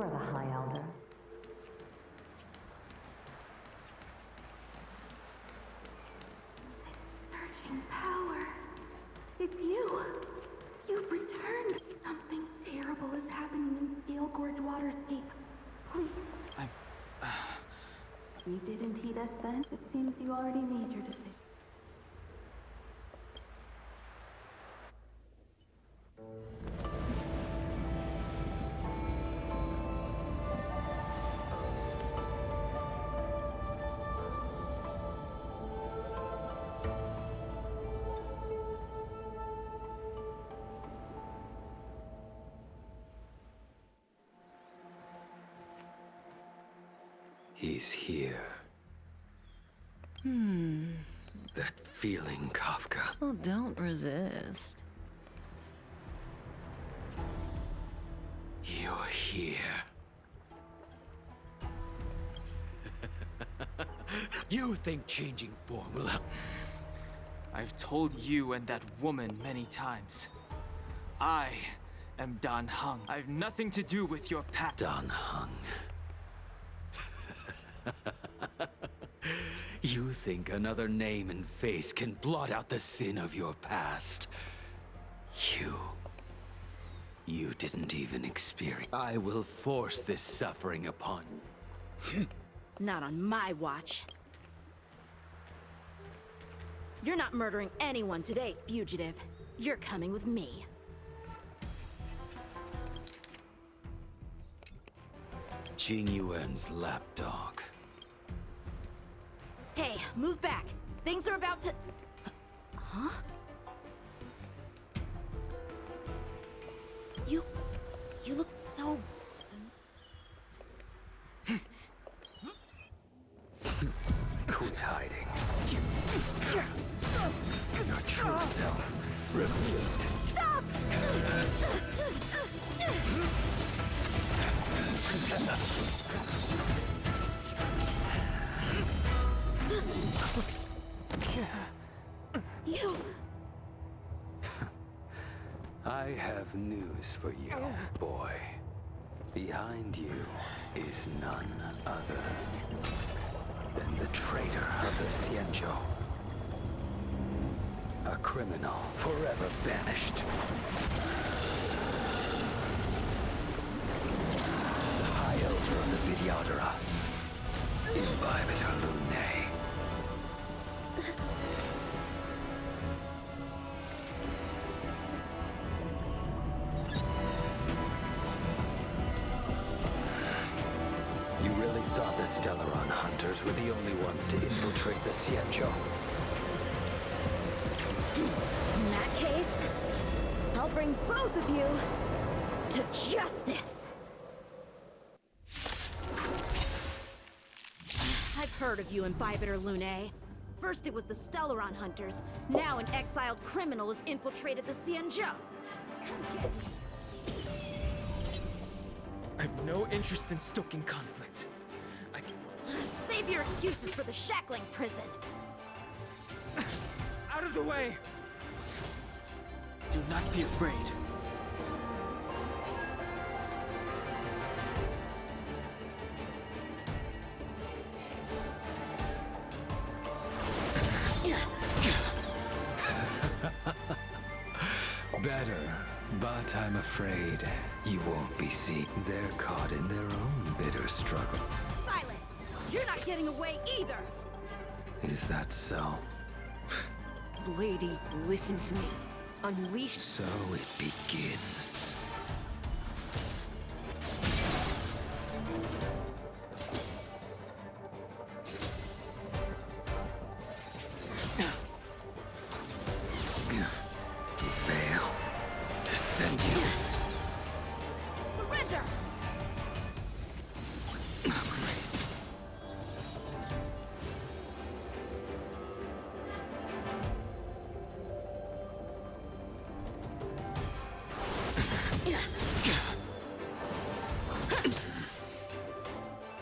are the High Elder. Surging power. It's you. You've returned. Something terrible is happening in Steel Gorge Waterscape. Please. You didn't heed us then? It seems you already made your decision. He's here. That feeling, Kafka. Well, don't resist. You're here. You think changing form will help? I've told you and that woman many times. I am Dan Heng. I have nothing to do with your past. Dan Heng. You think another name and face can blot out the sin of your past? You didn't even experience. I will force this suffering upon you. Not on my watch. You're not murdering anyone today, fugitive. You're coming with me. Jing Yuan's lapdog. Hey, move back. Things are about to... Huh? You look so... Quit hiding. Your true self revealed. Stop! You... I have news for you, boy. Behind you is none other than the traitor of the Xianzhou. A criminal forever banished. The High Elder of the Vidyadhara. Imbibitor Lunae. You really thought the Stellaron hunters were the only ones to infiltrate the Xianzhou? In that case, I'll bring both of you to justice. I've heard of you, Imbibitor Lunae. First it was the Stellaron hunters, now an exiled criminal has infiltrated the Xianzhou. Come get me. I have no interest in stoking conflict. Save your excuses for the shackling prison. Out of the way! Do not be afraid. Better, but I'm afraid you won't be seen. They're caught in their own bitter struggle. Silence! You're not getting away either! Is that so? Lady, listen to me. Unleash... So it begins. Veil to send you. Surrender! Grace.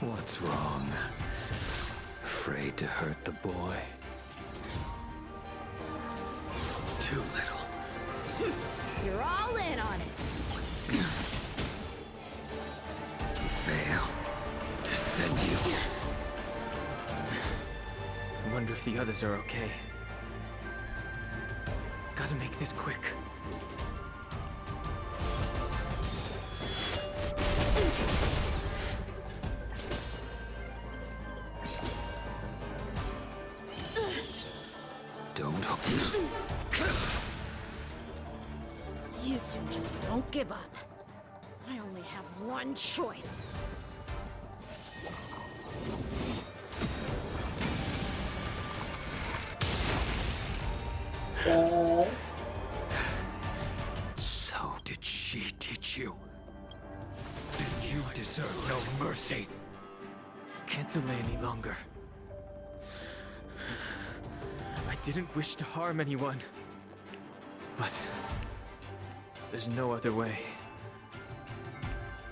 What's wrong? Afraid to hurt the boy? Too little. You're all in on it! if the others are okay. Gotta make this quick. Don't. You two just won't give up. I only have one choice. So did she teach you? Then you deserve no mercy. Can't delay any longer. I didn't wish to harm anyone. But there's no other way.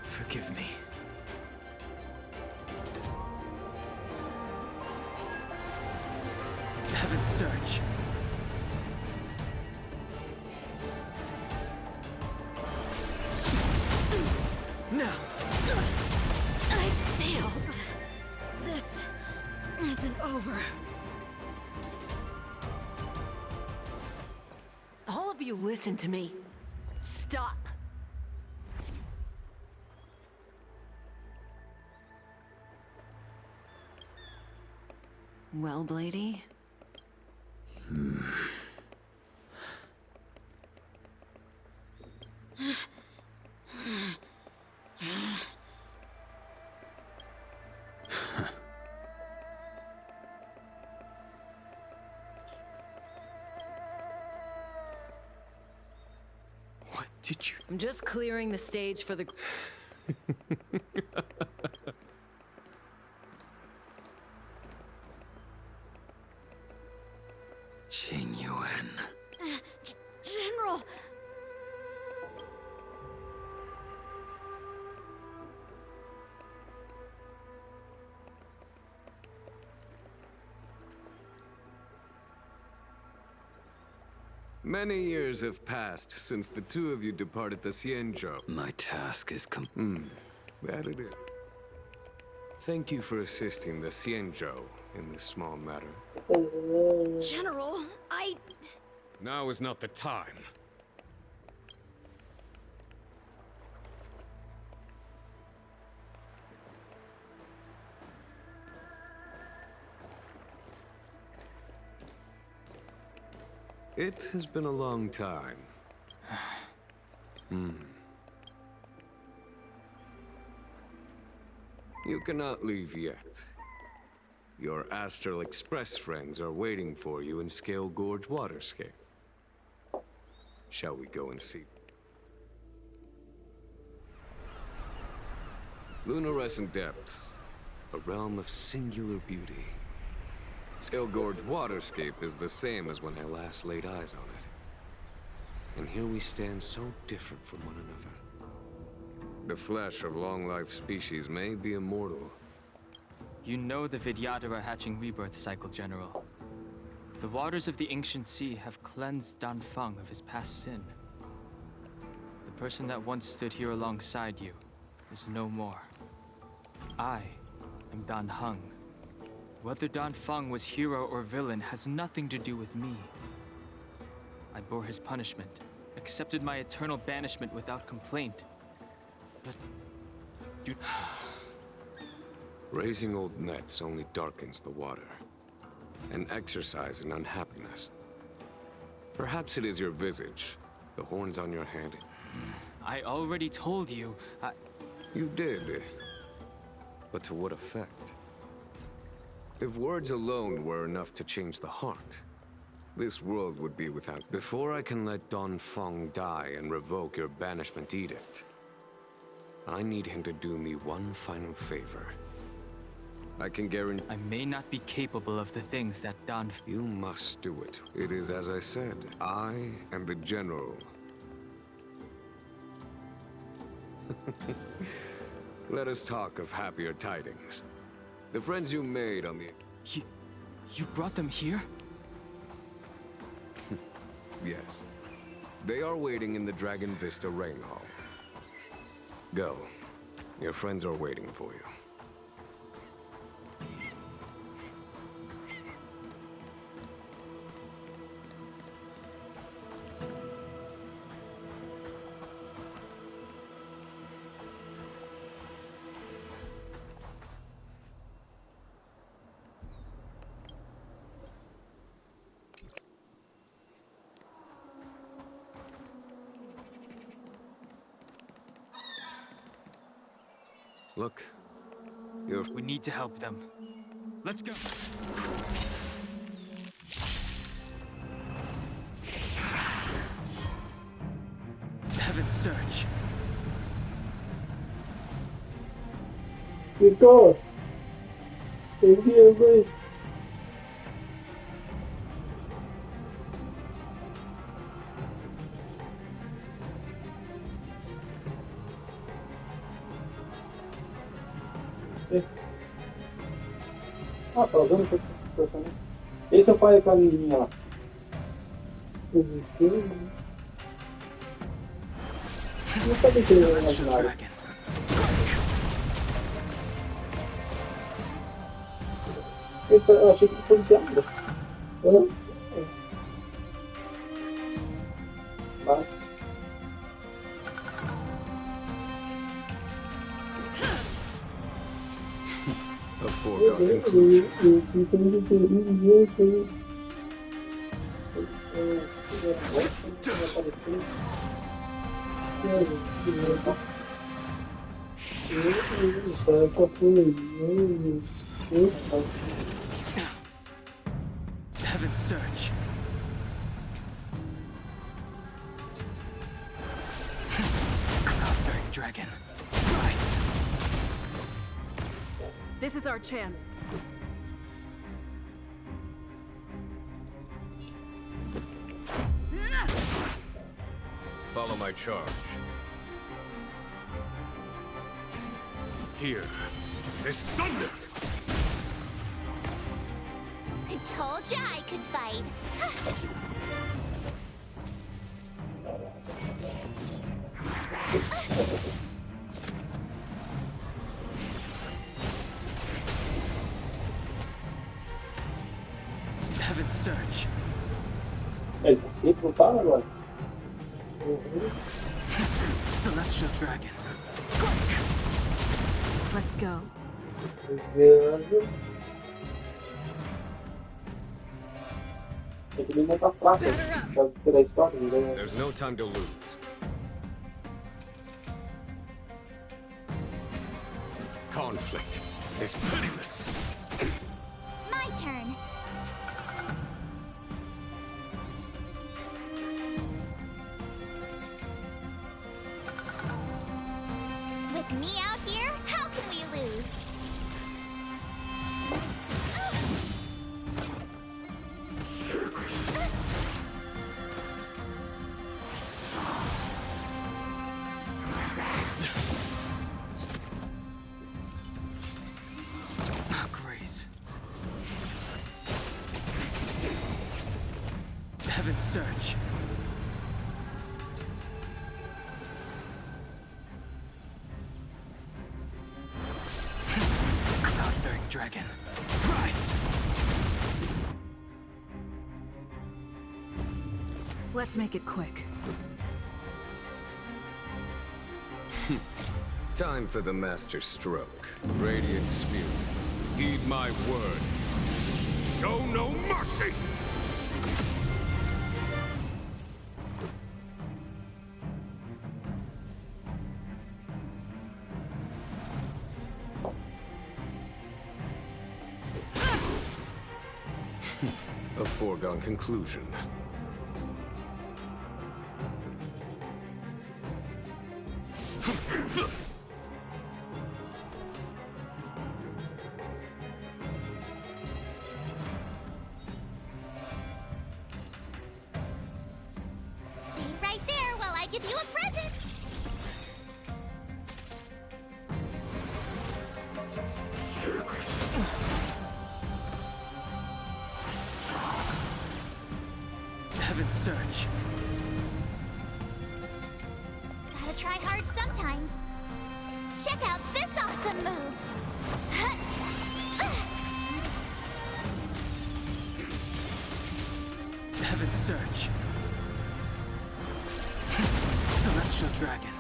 Forgive me. Heaven's Surge. Now! I failed. This isn't over. All of you listen to me. Stop. Well, Blady? What did you... I'm just clearing the stage for the... Qing Yuan. General! Many years have passed since the two of you departed the Xianzhou. My task is That it is. Thank you for assisting the Xianzhou in this small matter. General, Now is not the time. It has been a long time. You cannot leave yet. Your Astral Express friends are waiting for you in Scale Gorge Waterscape. Shall we go and see? Lunarescent Depths, a realm of singular beauty. Scale Gorge Waterscape is the same as when I last laid eyes on it. And here we stand so different from one another. The flesh of long-life species may be immortal. You know the Vidyadhara are hatching rebirth cycle, General. The waters of the ancient sea have cleansed Dan Feng of his past sin. The person that once stood here alongside you is no more. I am Dan Heng. Whether Dan Feng was hero or villain has nothing to do with me. I bore his punishment, accepted my eternal banishment without complaint. But you... Raising old nets only darkens the water. An exercise in unhappiness. Perhaps it is your visage, the horns on your head. I already told you, You did. But to what effect? If words alone were enough to change the heart, this world would be without... Before I can let Don Feng die and revoke your banishment edict, I need him to do me one final favor. I can guarantee... I may not be capable of the things that Dan... You must do it. It is as I said. I am the General. Let us talk of happier tidings. The friends you made on the... You brought them here? Yes. They are waiting in the Dragon Vista Rain Hall. Go. Your friends are waiting for you. Look, you're... We need to help them. Let's go. Heaven's Search. Então, enviando aí. Ah, tá usando essa personagem. Esse é o pai daquela menininha lá. Não sabia que ele era imaginário. Eu achei que foi de água. Mas... A foregone conclusion. Heaven's Search. Cloud-bearing dragon. Rise. This is our chance. Follow my charge. Here is thunder! I told ya I could fight. Heaven's Search. Ele tá sempre lutando agora. Celestial dragon. Let's go. Tem que alimentar fraco. Pra tirar a história. There's no time to lose. Conflict is pitiless. My turn. With me out here, how can we lose? Grace. Heaven's Search. Cloud-bearing dragon. Rise. Let's make it quick. Time for the master stroke. Radiant spirit, heed my word. Show no mercy! A foregone conclusion. Stay right there while I give you a present. Heaven's Search. Gotta try hard sometimes. Check out this awesome move. Heaven's Search. Celestial dragon.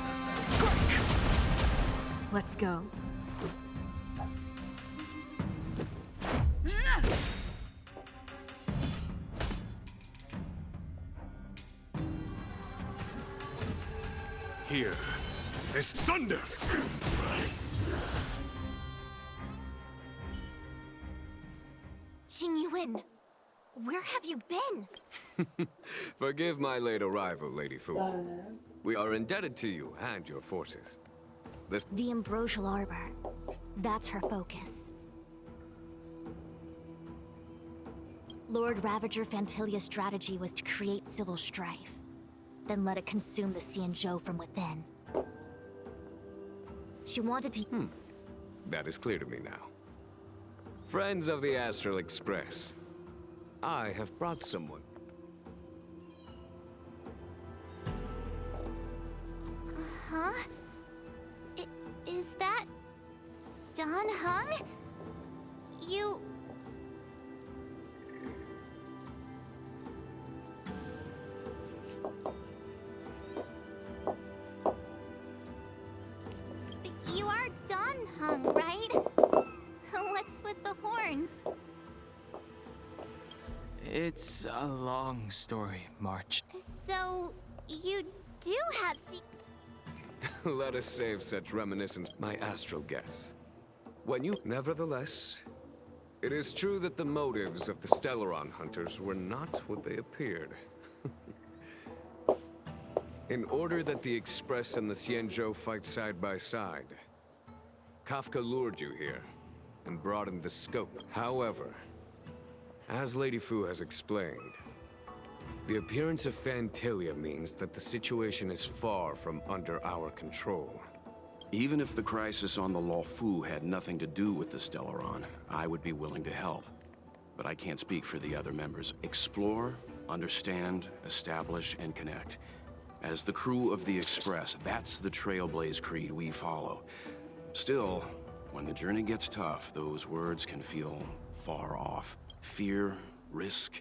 Let's go. Here is thunder! been? Where have you been? Forgive my late arrival, Lady Fu. We are indebted to you and your forces. The Ambrosial Arbor. That's her focus. Lord Ravager Fantilia's strategy was to create civil strife, then let it consume the Xianzhou from within. She wanted to... That is clear to me now. Friends of the Astral Express, I have brought someone. Huh? Is that... Dan Heng? You... You are Dan Heng, right? What's with the horns? It's a long story, March. So, you do have Let us save such reminiscence, my astral guests. Nevertheless, it is true that the motives of the Stellaron hunters were not what they appeared. In order that the Express and the Xianzhou fight side by side, Kafka lured you here and broadened the scope. However, as Lady Fu has explained, the appearance of Fantilia means that the situation is far from under our control. Even if the crisis on the Luofu had nothing to do with the Stellaron, I would be willing to help. But I can't speak for the other members. Explore, understand, establish, and connect. As the crew of the Express, that's the Trailblaze creed we follow. Still, when the journey gets tough, those words can feel far off. Fear, risk.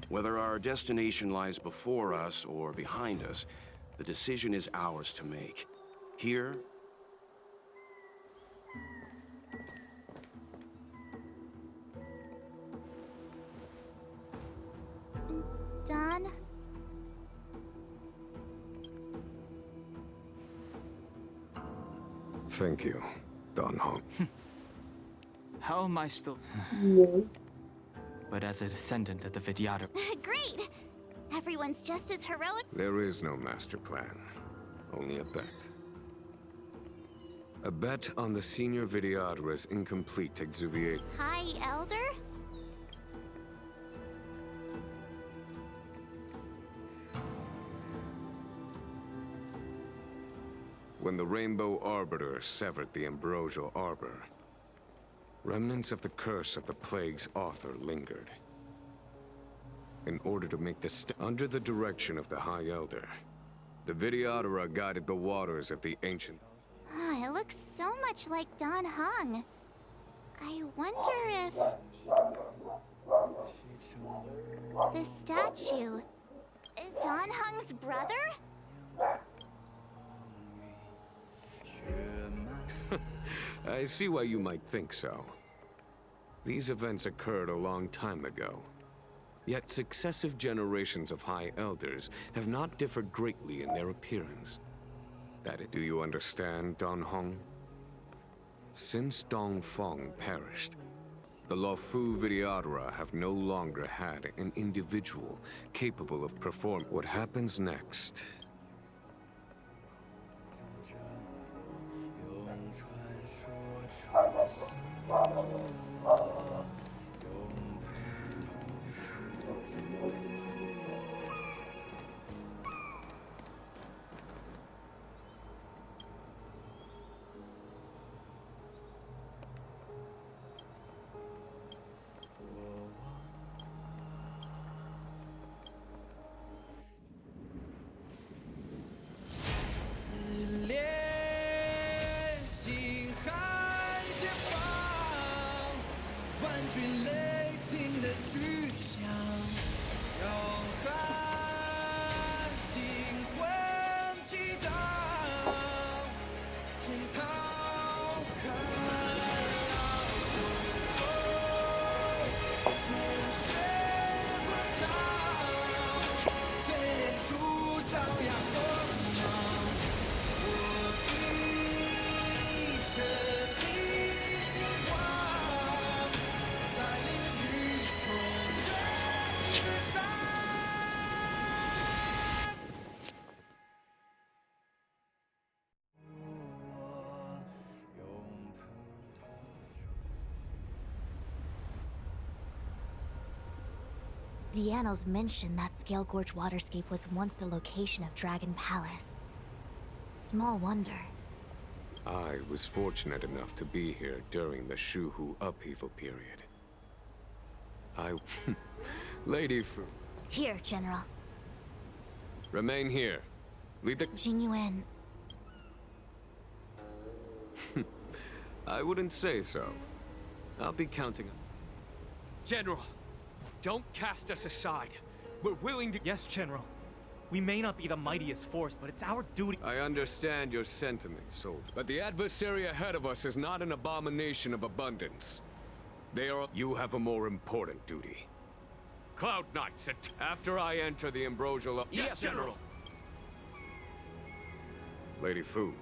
Whether our destination lies before us or behind us, the decision is ours to make. Here, Dan? Thank you, Dan Heng. How am I still... Yeah. But as a descendant of the Vidyadhara... Great! Everyone's just as heroic. There is no master plan, only a bet. A bet on the senior Vidyadhara's incomplete exuviation. High Elder? When the Rainbow Arbiter severed the Ambrosial Arbor, remnants of the curse of the plague's author lingered. In order to make under the direction of the High Elder, the Vidyadhara guided the waters of the ancient. Ah, it looks so much like Dan Heng. I wonder if... The statue... is Dan Heng's brother? I see why you might think so. These events occurred a long time ago. Yet successive generations of High Elders have not differed greatly in their appearance. Do you understand, Dan Heng? Since Dongfeng perished, the Luofu Vidyadhara have no longer had an individual capable of performing. What happens next? The annals mention that Scale Gorge waterscape was once the location of Dragon Palace. Small wonder. I was fortunate enough to be here during the Shuhu upheaval period. Lady Fu... Here, General. Remain here. Lead the... Jingyuan. I wouldn't say so. I'll be counting on... General, don't cast us aside. We're willing to... Yes, General. We may not be the mightiest force, but it's our duty. I understand your sentiments, soldier. But the adversary ahead of us is not an abomination of abundance. They are... You have a more important duty. Cloud Knights, after I enter the ambrosial... Yes, General! Lady Fu,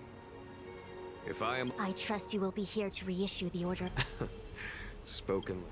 if I am... I trust you will be here to reissue the order. Spoken...